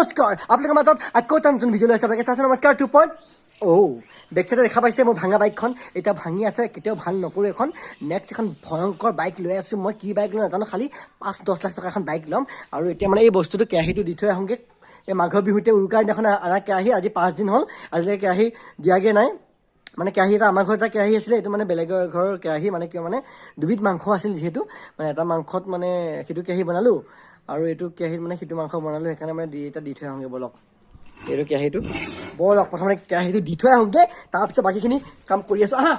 নমস্কাৰ আপোনালোকৰ মাজত আকৌ এটা নতুন ভিডিঅ' লৈ আছোঁ আপোনালোকে চাইছে নমস্কাৰ 2.0 বেক চাইডে দেখা পাইছে মোৰ ভাঙা বাইকখন এতিয়া ভাঙি আছে কেতিয়াও ভাল নকৰোঁ এখন নেক্সট এখন ভয়ংকৰ বাইক লৈ আছোঁ মই কি বাইক লৈ নাজানো খালি 5-10 লাখ টকা এখন বাইক ল'ম আৰু এতিয়া মানে এই বস্তুটো কেৰাহীটো দি থৈ আহোঁগৈ এই মাঘৰ বিহুতে উৰুকাৰ দিনাখন অনা কেৰাহী আজি 5 দিন হ'ল আজিলৈকে কেৰাহী দিয়াগৈ নাই মানে কেৰাহী এটা আমাৰ ঘৰত এটা কেৰাহী আছিলে এইটো মানে বেলেগৰ ঘৰৰ কেৰাহী মানে কিয় মানে দুবিধ মাংস আছিল যিহেতু মানে এটা মাংসত মানে সেইটো কেৰাহী বনালোঁ আৰু এইটো কেৰাহীত মানে সিটো মাংস বনালোঁ সেইকাৰণে মানে এটা দি থৈ আহোঁগৈ ব'লক এইটো কেৰাহীটো ব'লক প্ৰথমতে কেৰাহীটো দি থৈ আহোঁগৈ তাৰপিছত বাকীখিনি কাম কৰি আছোঁ আহা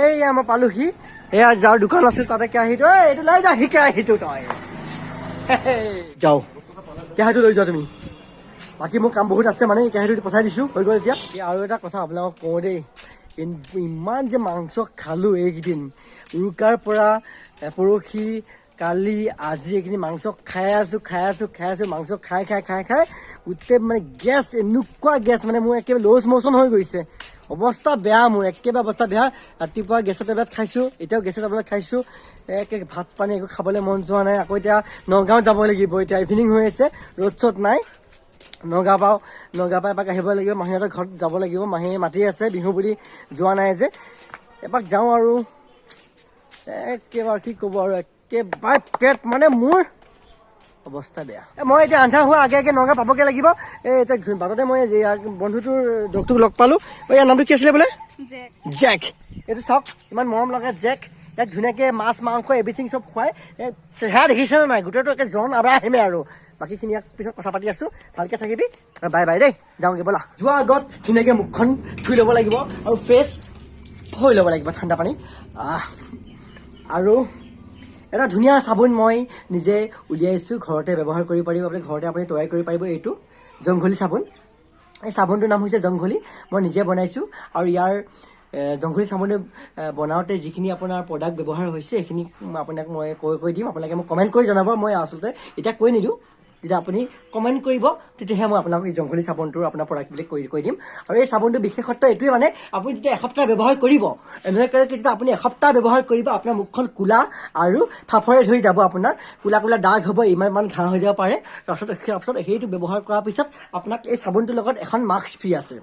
এইয়া মই পালোহি এয়া যাৰ দোকান আছিল তাতে কেৰাহীটো এইটো লৈ যা সি কেৰাহীটো তই যাওঁ কেৰাহীটো লৈ যোৱা তুমি বাকী মোৰ কাম বহুত আছে মানে কেৰাহীটো পঠাই দিছোঁ হৈ গ'ল এতিয়া আৰু এটা কথা আপোনালোকক কওঁ দেই ইমান যে মাংস খালোঁ এইকেইদিন উৰুকাৰ পৰা পৰহি কালি আজি এইখিনি মাংস খাই আছোঁ মাংস খাই গোটেই মানে গেছ এনেকুৱা গেছ মানে মোৰ একেবাৰে লজ মচন হৈ গৈছে অৱস্থা বেয়া মোৰ একেবাৰে অৱস্থা বেয়া ৰাতিপুৱা গেছৰ টেবলেট খাইছোঁ এতিয়াও গেছৰ টেবলেট খাইছোঁ একে ভাত পানী একো খাবলৈ মন যোৱা নাই আকৌ এতিয়া নগাঁও যাব লাগিব এতিয়া ইভিনিং হৈ আছে ৰ'দ চ'দ নাই নগাঁও পৰা এপাক আহিব লাগিব মাহীহঁতৰ ঘৰত যাব লাগিব মাহীয়ে মাতি আছে বিহু বুলি যোৱা নাই যে এপাক যাওঁ আৰু একেবাৰে কি ক'ব আৰু একেবাৰে পেট মানে মোৰ অৱস্থা বেয়া মই এতিয়া আন্ধাৰ হোৱা আগে নগাঁও পাবগৈ লাগিব এই এতিয়া বাটতে মই বন্ধুটোৰ ডগটোক লগ পালোঁ ইয়াৰ নামটো কি আছিলে বোলে জেক এইটো চাওক ইমান মৰম লগা জেক ইয়াক ধুনীয়াকৈ মাছ মাংস এভৰিথিং চব খুৱাই চেহেৰা দেখিছেনে নাই গোটেইটো একে জন আদা আহিমে আৰু বাকীখিনি ইয়াক পিছত কথা পাতি আছোঁ ভালকৈ থাকিবি বাই বাই দেই যাওঁগৈ ব'লা যোৱাৰ আগত ধুনীয়াকৈ মুখখন ধুই ল'ব লাগিব আৰু ফ্ৰেছ হৈ ল'ব লাগিব ঠাণ্ডা পানী আৰু এটা ধুনীয়া চাবোন মই নিজে উলিয়াইছোঁ ঘৰতে ব্যৱহাৰ কৰিব পাৰিব আপুনি ঘৰতে আপুনি তৈয়াৰ কৰিব পাৰিব এইটো জংঘলী চাবোন এই চাবোনটোৰ নাম হৈছে জংঘলী মই নিজে বনাইছোঁ আৰু ইয়াৰ জংঘলী চাবোনে বনাওঁতে যিখিনি আপোনাৰ প্ৰডাক্ট ব্যৱহাৰ হৈছে সেইখিনি আপোনাক মই কৈ দিম আপোনালোকে মোক কমেণ্ট কৰি জনাব মই আচলতে এতিয়া কৈ নিদিওঁ যেতিয়া আপুনি কমেণ্ট কৰিব তেতিয়াহে মই আপোনাক এই জংঘলী চাবোনটোৰ আপোনাৰ প্ৰডাক্টবিলাক কৈ দিম আৰু এই চাবোনটোৰ বিশেষত্ব এইটোৱে মানে আপুনি যেতিয়া এসপ্তাহ ব্যৱহাৰ কৰিব এনেকৈ যেতিয়া আপুনি এসপ্তাহ ব্যৱহাৰ কৰিব আপোনাৰ মুখখন ক'লা আৰু ফাফৰে ধৰি যাব আপোনাৰ ক'লা দাগ হ'ব ইমান ঘাঁহ হৈ যাব পাৰে তাৰপিছত সেইটো ব্যৱহাৰ কৰাৰ পিছত আপোনাক এই চাবোনটোৰ লগত এখন মাস্ক ফ্ৰী আছে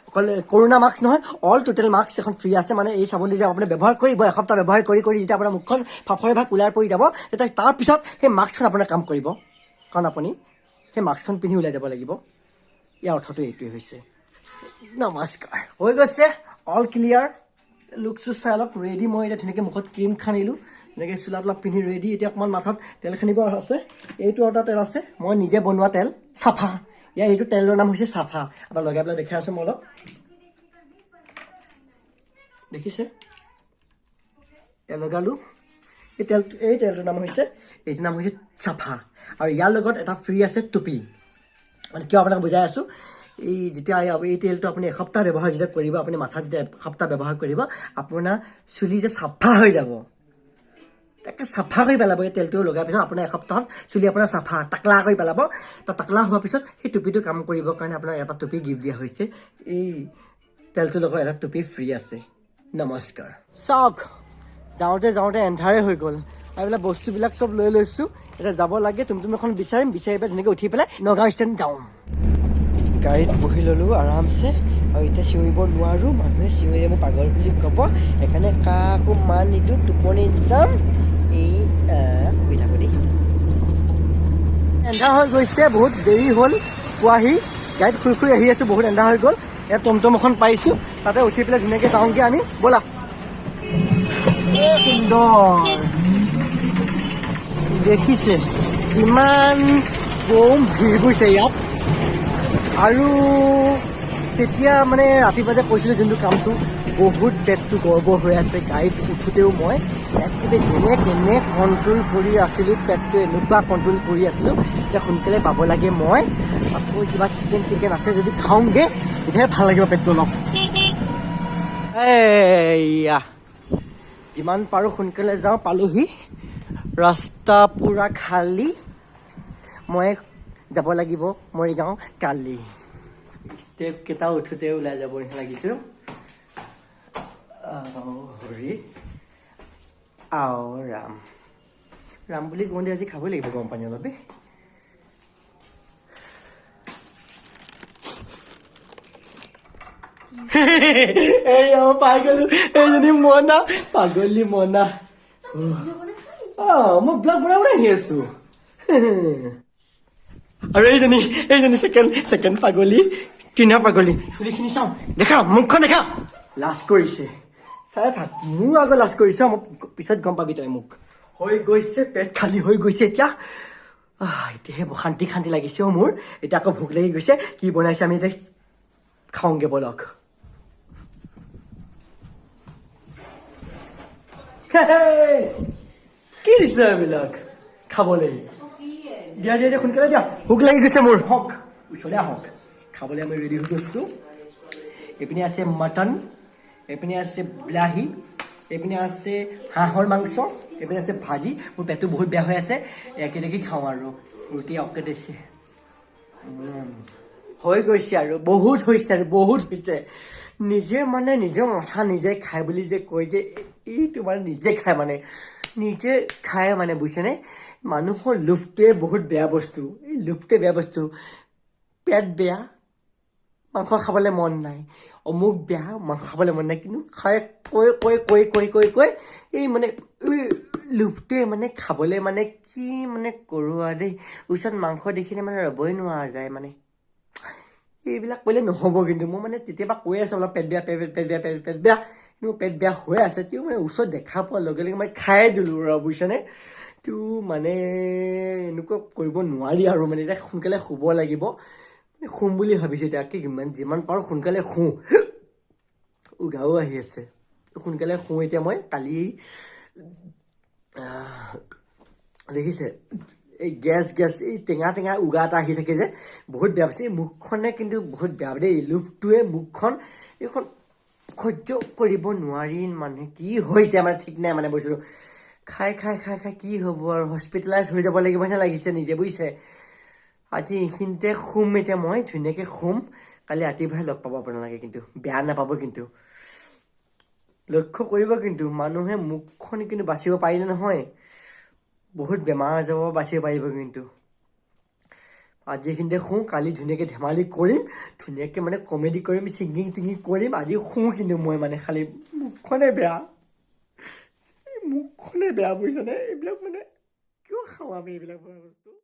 অকল কৰোণা মাস্ক নহয় অল টোটেল মাস্ক এখন ফ্ৰী আছে মানে এই চাবোন যেতিয়া আপুনি ব্যৱহাৰ কৰিব এসপ্তাহ ব্যৱহাৰ কৰি যেতিয়া আপোনাৰ মুখখন ফাফৰে বা ক'লাৰ পৰি যাব তেতিয়া তাৰপিছত সেই মাস্কখন আপোনাৰ কাম কৰিব কাৰণ আপুনি সেই মাস্কখন পিন্ধি ওলাই যাব লাগিব ইয়াৰ অৰ্থটো এইটোৱে হৈছে নমস্কাৰ হৈ গৈছে অল ক্লিয়াৰ লুক চুক চাই অলপ ৰেডি মই এতিয়া ধুনীয়াকৈ মুখত ক্ৰীম সানিলোঁ ধুনীয়াকৈ চোলা অলপ পিন্ধি ৰেডি এতিয়া অকণমান মাথাত তেল সানিব আছে এইটো এটা তেল আছে মই নিজে বনোৱা তেল চাফা ইয়াৰ এইটো তেলৰ নাম হৈছে চাফা আপোনাৰ লগাই পেলাই দেখাই আছোঁ মই অলপ দেখিছে তেল লগালোঁ এই তেলটোৰ নাম হৈছে এইটোৰ নাম হৈছে চাফা আৰু ইয়াৰ লগত এটা ফ্ৰী আছে টুপি মানে কিয় আপোনাক বুজাই আছোঁ এই যেতিয়া এই তেলটো আপুনি এসপ্তাহ ব্যৱহাৰ যেতিয়া কৰিব আপুনি মাথাত যেতিয়া এসপ্তাহ ব্যৱহাৰ কৰিব আপোনাৰ চুলি যে চাফা হৈ যাব তাকে চাফা কৰি পেলাব এই তেলটো লগাৰ পিছত আপোনাৰ এসপ্তাহত চুলি আপোনাৰ চাফা টাকলা কৰি পেলাব টাকলা হোৱাৰ পিছত সেই টুপিটো কাম কৰিবৰ কাৰণে আপোনাক এটা টুপি গিফ্ট দিয়া হৈছে এই তেলটোৰ লগত এটা টুপি ফ্ৰী আছে নমস্কাৰ চাওক যাওঁতে এন্ধাৰে হৈ গ'ল আৰু এইবিলাক বস্তুবিলাক চব লৈ লৈছোঁ এতিয়া যাব লাগে তুমি এখন বিচাৰি পেলাই ধুনীয়াকৈ উঠি পেলাই নগাঁও ষ্টেণ্ড যাওঁ গাড়ীত বহি ল'লোঁ আৰামছে আৰু এতিয়া চিঞৰিব নোৱাৰোঁ মানুহে চিঞৰিলে মোক পাগল বুলি ক'ব সেইকাৰণে কাকো মান নিদিওঁ টোপনি যাম এই শুই থাকোঁ দেই এন্ধাৰ হৈ গৈছে বহুত দেৰি হ'ল পোৱাহি গাড়ীত শুই আহি আছোঁ বহুত এন্ধাৰ হৈ গ'ল ইয়াত টমটম এখন পাইছোঁ তাতে উঠি পেলাই ধুনীয়াকৈ যাওঁগৈ আমি ব'লা সুন্দৰ দেখিছে ইমান কম ভিৰ গৈছে ইয়াত আৰু তেতিয়া মানে ৰাতিপুৱা যে কৈছিলোঁ যোনটো কামটো বহুত পেটটো গৰ্বৰ হৈ আছে গাড়ীত উঠোঁতেও মই একেবাৰে যেনে তেনে কণ্ট্ৰল কৰি আছিলোঁ পেটটো এনেকুৱা কণ্ট্ৰল কৰি আছিলোঁ এতিয়া সোনকালে পাব লাগে মই আকৌ কিবা চিকেন টিকেন আছে যদি খাওঁগৈ তেতিয়াহে ভাল লাগিব পেটটো অলপ এয়া যিমান পাৰোঁ সোনকালে যাওঁ পালোহি ৰাস্তা পূৰা খালী মই যাব লাগিব মৰিগাঁও কালি ষ্টেপকেইটা উঠোঁতে ওলাই যাব নিচিনা লাগিছে হৰি আও ৰাম বুলি কওঁতে আজি খাবই লাগিব গৰম পানী অলপ এই পাই গলো এইজনী মনা পাগলী মনা মই ব্লগ বনাই আহি আছো আৰু এইজনী ছেকেণ্ড পাগলী তিনিটা পাগলী চুলিখিনি চাওঁ দেখা মুখখন দেখা লাজ কৰিছে চাই থাক মোৰ আগত লাজ কৰিছে মই পিছত গম পাবি তই মোক হৈ গৈছে পেট খালী হৈ গৈছে এতিয়া এতিয়াহে শান্তি লাগিছে মোৰ এতিয়া আকৌ ভোক লাগি গৈছে কি বনাইছে আমি এতিয়া খাওঁগে বলক কি দিছে এইবিলাক খাবলৈ দিয়া সোনকালে দিয়া ভোক লাগি গৈছে মোৰ হওক ওচৰলৈ আহক খাবলৈ আমি ৰেডি হৈ গৈছোঁ এইপিনে আছে মটন এইপিনে আছে বিলাহী এইপিনে আছে হাঁহৰ মাংস এইপিনে আছে ভাজি মোৰ পেটটো বহুত বেয়া হৈ আছে একেলগে খাওঁ আৰু ৰুটি অকে দিছে হৈ গৈছে আৰু বহুত হৈছে নিজে মানে নিজৰ মাথা নিজে খায় বুলি যে কয় যে এইটো মানে নিজে খায় মানে বুজিছেনে মানুহৰ লোভটোৱে বহুত বেয়া বস্তু এই লোভটোৱে বেয়া বস্তু পেট বেয়া মাংস খাবলৈ মন নাই অমুক বেয়া মাংস খাবলৈ মন নাই কিন্তু খাই কৈ এই মানে লোভটোৱে মানে খাবলৈ মানে কি মানে কৰোঁ আৰু দেই ওচৰত মাংস দেখিলে মানে ৰ'বই নোৱাৰা যায় মানে এইবিলাক কৰিলে নহ'ব কিন্তু মই মানে তেতিয়াবা কৈ আছোঁ অলপ পেট বেয়া কিন্তু পেট বেয়া হৈ আছে তেওঁ মানে ওচৰত দেখা পোৱাৰ লগে লগে মই খাই দিলোঁ ৰ বুজিছানে তো মানে এনেকুৱা কৰিব নোৱাৰি আৰু মানে এতিয়া সোনকালে শুব লাগিব শুম বুলি ভাবিছোঁ এতিয়া যিমান পাৰোঁ সোনকালে শুওঁ উগাও আহি আছে সোনকালে শুওঁ এতিয়া মই কালি দেখিছে এই গেছ এই টেঙা উগা এটা আহি থাকে যে বহুত বেয়া পাইছে এই মুখখনে কিন্তু বহুত বেয়া দেই লোভটোৱে মুখখন এইখন সহ্য কৰিব নোৱাৰি মানে কি হৈ যায় মানে ঠিক নাই মানে বস্তুটো খাই কি হ'ব আৰু হস্পিটেলাইজ হৈ যাব লাগিব নিচিনা লাগিছে নিজে বুজিছে আজি এইখিনিতে শুম এতিয়া মই ধুনীয়াকৈ শুম কালি ৰাতিপুৱাই লগ পাব আপোনালোকে কিন্তু বেয়া নাপাব কিন্তু লক্ষ্য কৰিব কিন্তু মানুহে মুখখন কিন্তু বাচিব পাৰিলে নহয় বহুত বেমাৰ আজাৰৰ পৰা বাচিব পাৰিব কিন্তু আজি এইখিনিতে শুওঁ কালি ধুনীয়াকৈ ধেমালি কৰিম ধুনীয়াকৈ মানে কমেডি কৰিম ছিংগিং টিঙিং কৰিম আজি শুওঁ কিন্তু মই মানে খালি মুখখনে বেয়া বুজিছানে এইবিলাক মানে কিয় খাওঁ আমি এইবিলাক বস্তু